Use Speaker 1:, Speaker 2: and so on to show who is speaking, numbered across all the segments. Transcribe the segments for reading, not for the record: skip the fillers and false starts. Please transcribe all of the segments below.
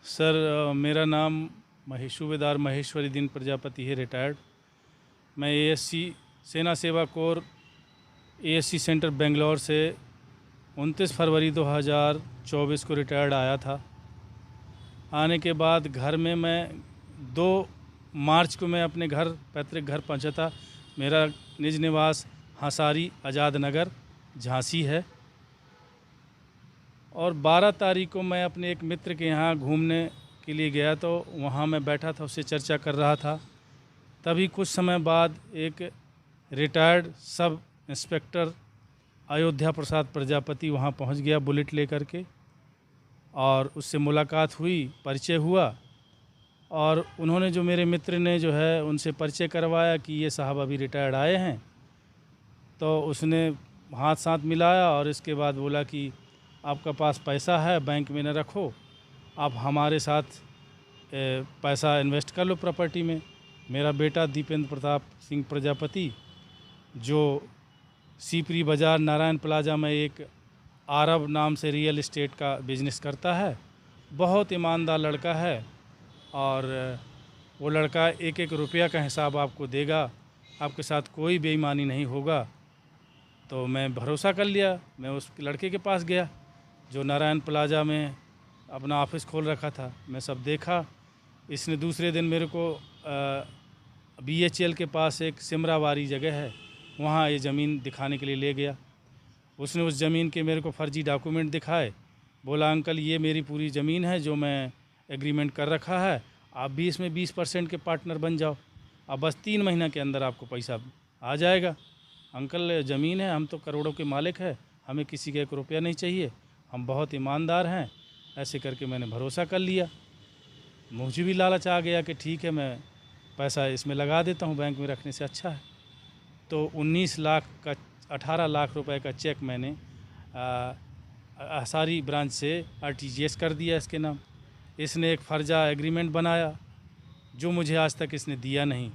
Speaker 1: Sir मेरा नाम सूबेदार महेश्वरी दिन प्रजापति है, रिटायर्ड। मैं एएससी सेना सेवा कोर एएससी सेंटर बेंगलोर से 29 फरवरी 2024 को रिटायर्ड आया था। आने के बाद घर में मैं 2 मार्च को मैं अपने घर पैतृक घर पहुंचा था। मेरा निज निवास हंसारी आज़ाद नगर झांसी है। और 12 तारीख को मैं अपने एक मित्र के यहाँ घूमने के लिए गया, तो वहाँ मैं बैठा था, उससे चर्चा कर रहा था। तभी कुछ समय बाद एक retired sub inspector Ayodhya Prasad Prajapati वहाँ पहुँच गया बुलेट लेकर के, और उससे मुलाकात हुई, परिचय हुआ। और उन्होंने जो मेरे मित्र ने जो है उनसे परिचय करवाया कि ये साहब अभी रिटायर्ड आए हैं। तो उसने हाथ साथ मिलाया और इसके बाद बोला कि आपका पास पैसा है, बैंक में न रखो, आप हमारे साथ पैसा इन्वेस्ट कर लो प्रॉपर्टी में। मेरा बेटा दीपेंद्र प्रताप सिंह प्रजापति, जो सीपरी बाज़ार नारायण प्लाजा में एक आरब नाम से रियल एस्टेट का बिजनेस करता है। बहुत ईमानदार लड़का है, और वो लड़का एक एक रुपया का हिसाब आपको देगा, आपके साथ कोई बेईमानी नहीं होगा। तो मैं भरोसा कर लिया। मैं उस लड़के के पास गया जो नारायण प्लाजा में अपना ऑफिस खोल रखा था। मैं सब देखा। इसने दूसरे दिन मेरे को BHL के पास एक सिमरावारी जगह है, वहाँ ये ज़मीन दिखाने के लिए ले गया। उसने उस ज़मीन के मेरे को फर्जी डॉक्यूमेंट दिखाए। बोला अंकल ये मेरी पूरी ज़मीन है जो मैं एग्रीमेंट कर रखा है, आप भी इसमें 20% के पार्टनर बन जाओ, अब बस 3 महीना के अंदर आपको पैसा आ जाएगा। अंकल ज़मीन है, हम तो करोड़ों के मालिक हैं, हमें किसी का 1 रुपया नहीं चाहिए, हम बहुत ईमानदार हैं। ऐसे करके मैंने भरोसा कर लिया। मुझे भी लालच आ गया कि ठीक है, मैं पैसा इसमें लगा देता हूँ, बैंक में रखने से अच्छा है। तो 19 लाख का 18 लाख रुपए का चेक मैंने हंसारी ब्रांच से RTGS कर दिया इसके नाम। इसने एक फर्जा एग्रीमेंट बनाया जो मुझे आज तक इसने दिया नहीं।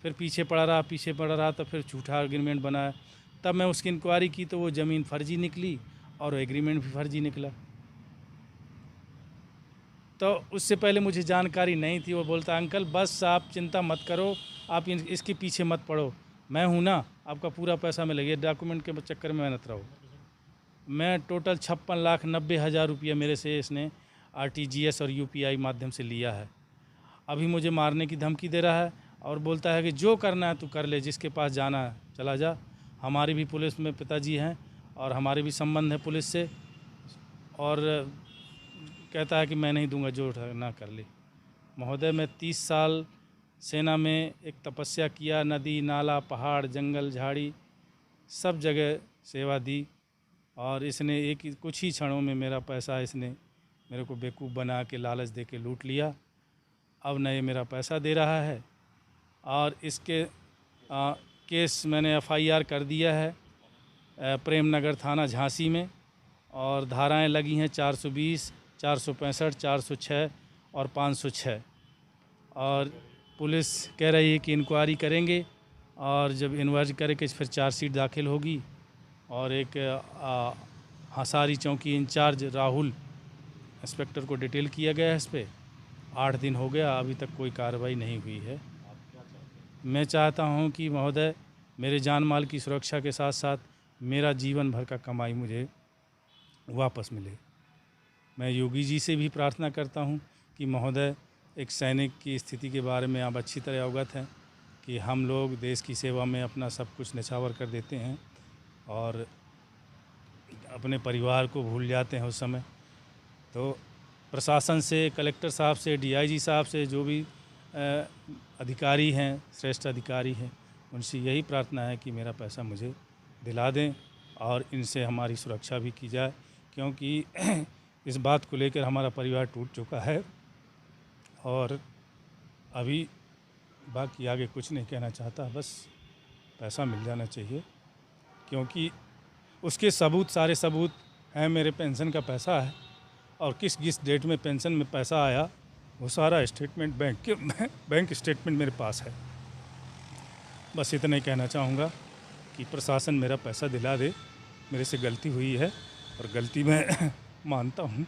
Speaker 1: फिर पीछे पड़ा रहा तो फिर झूठा एग्रीमेंट बनाया। तब मैं उसकी इंक्वायरी की तो वो ज़मीन फर्जी निकली और एग्रीमेंट भी फर्जी निकला। तो उससे पहले मुझे जानकारी नहीं थी। वो बोलता अंकल बस आप चिंता मत करो, आप इसके पीछे मत पड़ो, मैं हूँ ना, आपका पूरा पैसा मिलेगा, डॉक्यूमेंट के चक्कर में मत रहो। मैं टोटल 56,90,000 रुपया मेरे से इसने RTGS और UPI माध्यम से लिया है। अभी मुझे मारने की धमकी दे रहा है और बोलता है कि जो करना है तू कर ले, जिसके पास जाना है चला जा। हमारी भी पुलिस में पिताजी हैं और हमारे भी संबंध है पुलिस से, और कहता है कि मैं नहीं दूंगा, जो ना कर ले। महोदय मैं 30 साल सेना में एक तपस्या किया, नदी नाला पहाड़ जंगल झाड़ी सब जगह सेवा दी, और इसने कुछ ही क्षणों में मेरा पैसा इसने मेरे को बेवकूफ़ बना के लालच दे के लूट लिया। अब न ये मेरा पैसा दे रहा है, और इसके केस मैंने FIR कर दिया है प्रेमनगर थाना झांसी में, और धाराएं लगी हैं 420, 465, 406 और 506। और पुलिस कह रही है कि इंक्वायरी करेंगे, और जब इंक्वायरी करेंगे फिर चार्जशीट दाखिल होगी। और एक हंसारी चौकी इंचार्ज राहुल इंस्पेक्टर को डिटेल किया गया है इस पर। 8 दिन हो गया, अभी तक कोई कार्रवाई नहीं हुई है। मैं चाहता हूं कि महोदय मेरे जान माल की सुरक्षा के साथ साथ मेरा जीवन भर का कमाई मुझे वापस मिले। मैं योगी जी से भी प्रार्थना करता हूं कि महोदय एक सैनिक की स्थिति के बारे में आप अच्छी तरह अवगत हैं कि हम लोग देश की सेवा में अपना सब कुछ न्यौछावर कर देते हैं और अपने परिवार को भूल जाते हैं उस समय। तो प्रशासन से, कलेक्टर साहब से, DIG साहब से, जो भी अधिकारी हैं, श्रेष्ठ अधिकारी हैं, उनसे यही प्रार्थना है कि मेरा पैसा मुझे दिला दें और इनसे हमारी सुरक्षा भी की जाए, क्योंकि इस बात को लेकर हमारा परिवार टूट चुका है। और अभी बाकी आगे कुछ नहीं कहना चाहता, बस पैसा मिल जाना चाहिए, क्योंकि उसके सारे सबूत हैं। मेरे पेंशन का पैसा है, और किस डेट में पेंशन में पैसा आया वो सारा स्टेटमेंट बैंक स्टेटमेंट मेरे पास है। बस इतना ही कहना चाहूँगा कि प्रशासन मेरा पैसा दिला दे। मेरे से गलती हुई है और गलती मैं मानता हूँ।